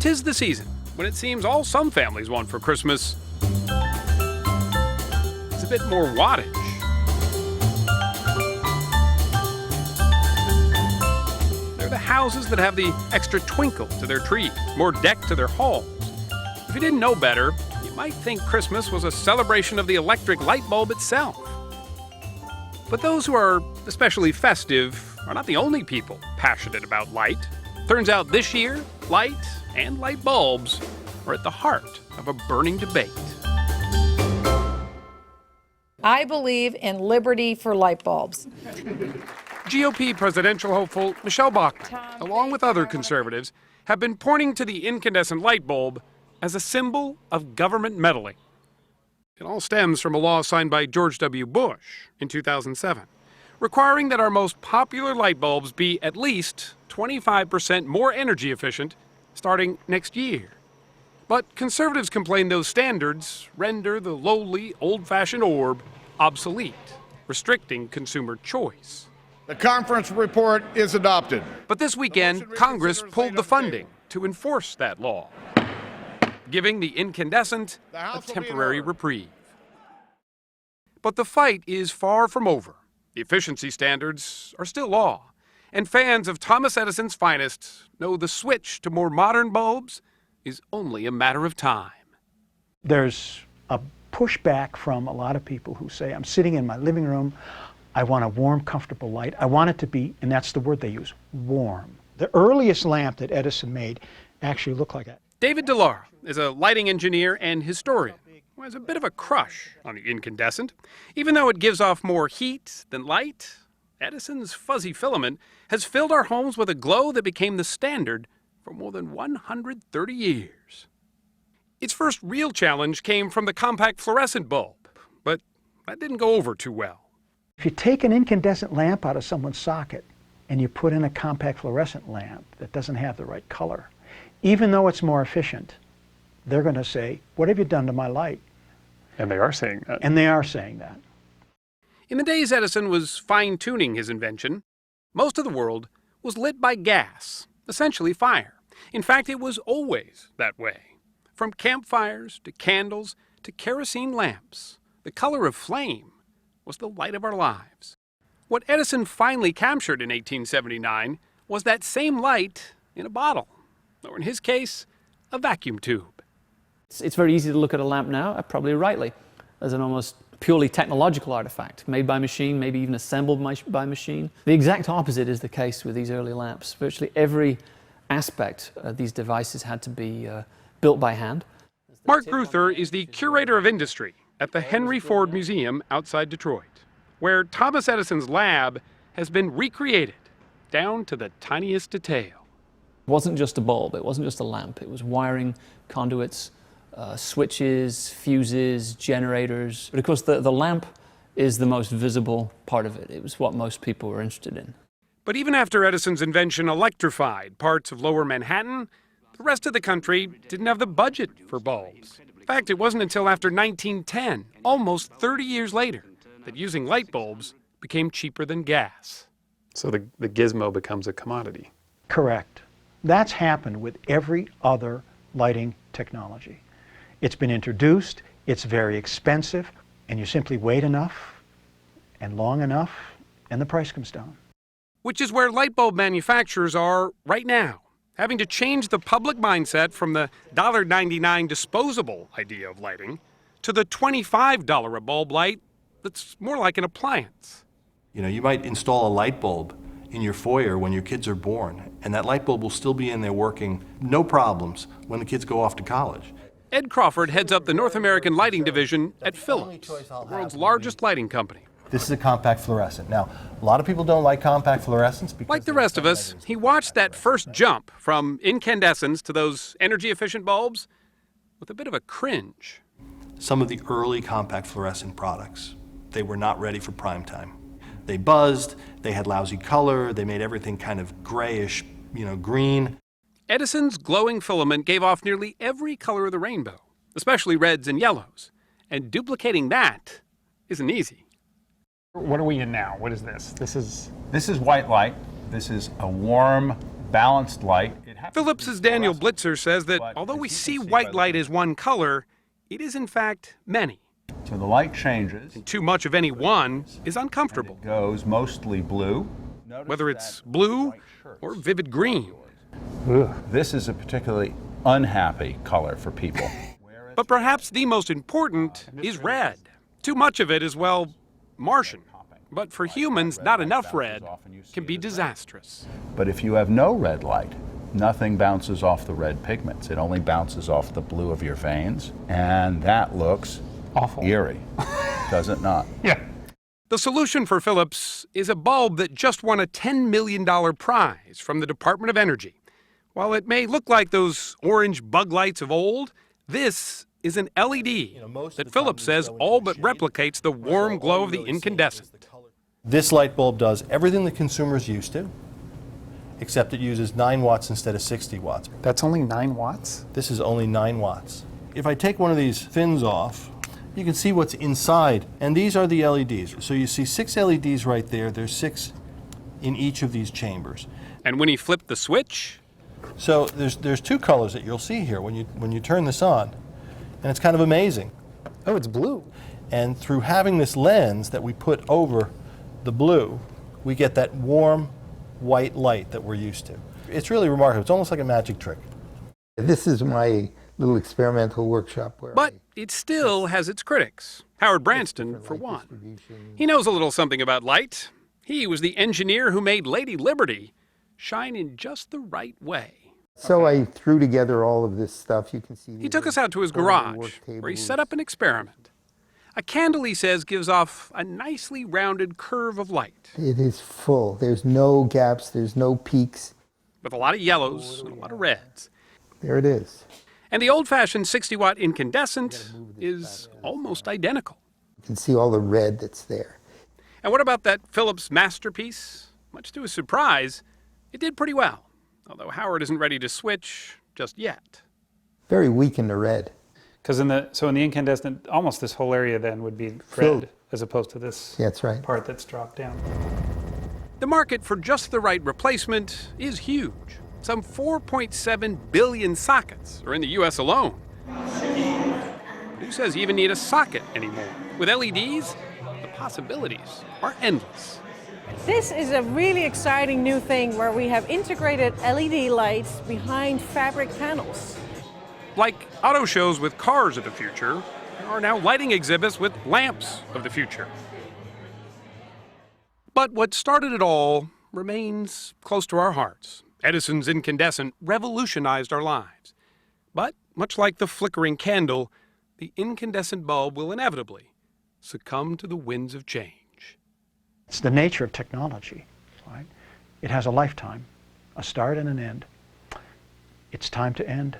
'Tis the season when it seems all some families want for Christmas is a bit more wattage. They're the houses that have the extra twinkle to their trees, more deck to their halls. If you didn't know better, you might think Christmas was a celebration of the electric light bulb itself. But those who are especially festive are not the only people passionate about light. Turns out this year, light and light bulbs are at the heart of a burning debate. I believe in liberty for light bulbs. GOP presidential hopeful Michelle Bachmann, along with other conservatives, have been pointing to the incandescent light bulb as a symbol of government meddling. It all stems from a law signed by George W. Bush in 2007, requiring that our most popular light bulbs be at least 25% more energy efficient starting next year. But conservatives complain those standards render the lowly, old-fashioned orb obsolete, restricting consumer choice. The conference report is adopted. But this weekend, Congress pulled the funding to enforce that law, giving the incandescent a temporary reprieve. But the fight is far from over. The efficiency standards are still law, and fans of Thomas Edison's finest know the switch to more modern bulbs is only a matter of time. There's a pushback from a lot of people who say, I'm sitting in my living room, I want a warm, comfortable light. I want it to be, and that's the word they use, warm. The earliest lamp that Edison made actually looked like that. David DeLaura is a lighting engineer and historian who has a bit of a crush on the incandescent. Even though it gives off more heat than light, Edison's fuzzy filament has filled our homes with a glow that became the standard for more than 130 years. Its first real challenge came from the compact fluorescent bulb, but that didn't go over too well. If you take an incandescent lamp out of someone's socket and you put in a compact fluorescent lamp that doesn't have the right color, even though it's more efficient, they're going to say, what have you done to my light? And they are saying that. And they are saying that. In the days Edison was fine-tuning his invention, most of the world was lit by gas, essentially fire. In fact, it was always that way. From campfires to candles to kerosene lamps, the color of flame was the light of our lives. What Edison finally captured in 1879 was that same light in a bottle, or in his case, a vacuum tube. It's very easy to look at a lamp now, probably rightly, as an almost purely technological artifact, made by machine, maybe even assembled by machine. The exact opposite is the case with these early lamps. Virtually every aspect of these devices had to be built by hand. Mark Gruther is the curator of industry at the Henry Ford Museum outside Detroit, where Thomas Edison's lab has been recreated down to the tiniest detail. It wasn't just a bulb, it wasn't just a lamp, it was wiring, conduits, switches, fuses, generators. But of course the lamp is the most visible part of it. It was what most people were interested in. But even after Edison's invention electrified parts of lower Manhattan, the rest of the country didn't have the budget for bulbs. In fact, it wasn't until after 1910, almost 30 years later, that using light bulbs became cheaper than gas. So the gizmo becomes a commodity. Correct. That's happened with every other lighting technology. It's been introduced, it's very expensive, and you simply wait enough and long enough, and the price comes down. Which is where light bulb manufacturers are right now, having to change the public mindset from the $1.99 disposable idea of lighting to the $25 a bulb light that's more like an appliance. You know, you might install a light bulb in your foyer when your kids are born, and that light bulb will still be in there working, no problems, when the kids go off to college. Ed Crawford heads up the North American lighting division at Philips, the world's largest lighting company. This is a compact fluorescent. Now, a lot of people don't like compact fluorescents because... Like the rest of us, he watched that first jump from incandescents to those energy-efficient bulbs with a bit of a cringe. Some of the early compact fluorescent products, they were not ready for prime time. They buzzed, they had lousy color, they made everything kind of grayish, green. Edison's glowing filament gave off nearly every color of the rainbow, especially reds and yellows. And duplicating that isn't easy. What are we in now? What is this? This is white light. This is a warm, balanced light. Philips's Daniel Blitzer says that although we see white light as one color, it is in fact many. So the light changes. Too much of any one is uncomfortable, It goes mostly blue. whether it's blue or vivid green. This is a particularly unhappy color for people. But perhaps the most important is red. Too much of it is, well, Martian. But for humans, not enough red can be disastrous. But if you have no red light, nothing bounces off the red pigments. It only bounces off the blue of your veins, and that looks Awful. eerie, does it not? Yeah. The solution for Philips is a bulb that just won a $10 million prize from the Department of Energy. While it may look like those orange bug lights of old, this is an LED that Philips says all but replicates the warm glow of the incandescent. This light bulb does everything the consumer's used to, except it uses 9 watts instead of 60 watts. That's only 9 watts? This is only 9 watts. If I take one of these fins off, you can see what's inside, and these are the LEDs. So you see 6 LEDs right there. There's 6 in each of these chambers. And when he flipped the switch, So there's 2 colors that you'll see here when you turn this on, and it's kind of amazing. Oh, it's blue. And through having this lens that we put over the blue, we get that warm white light that we're used to. It's really remarkable. It's almost like a magic trick. This is my little experimental workshop where but it still has its critics. Howard Branston, for one. He knows a little something about light. He was the engineer who made Lady Liberty shine in just the right way. So I threw together all of this stuff. You can see. He took us out to his garage, where he set up an experiment. A candle, he says, gives off a nicely rounded curve of light, It is full. There's no gaps. There's no peaks. with a lot of yellows and a lot of reds. There it is. And the old-fashioned 60-watt incandescent is almost identical. You can see all the red that's there. And what about that Philips masterpiece? Much to his surprise, it did pretty well, although Howard isn't ready to switch just yet. Very weak in the red. Because in the incandescent, almost this whole area then would be Filled. red, as opposed to this That's right. part that's dropped down. The market for just the right replacement is huge. Some 4.7 billion sockets are in the U.S. alone. Who says you even need a socket anymore? With LEDs, the possibilities are endless. This is a really exciting new thing where we have integrated LED lights behind fabric panels. Like auto shows with cars of the future, there are now lighting exhibits with lamps of the future. But what started it all remains close to our hearts. Edison's incandescent revolutionized our lives. But much like the flickering candle, the incandescent bulb will inevitably succumb to the winds of change. It's the nature of technology, right? It has a lifetime, a start and an end. It's time to end.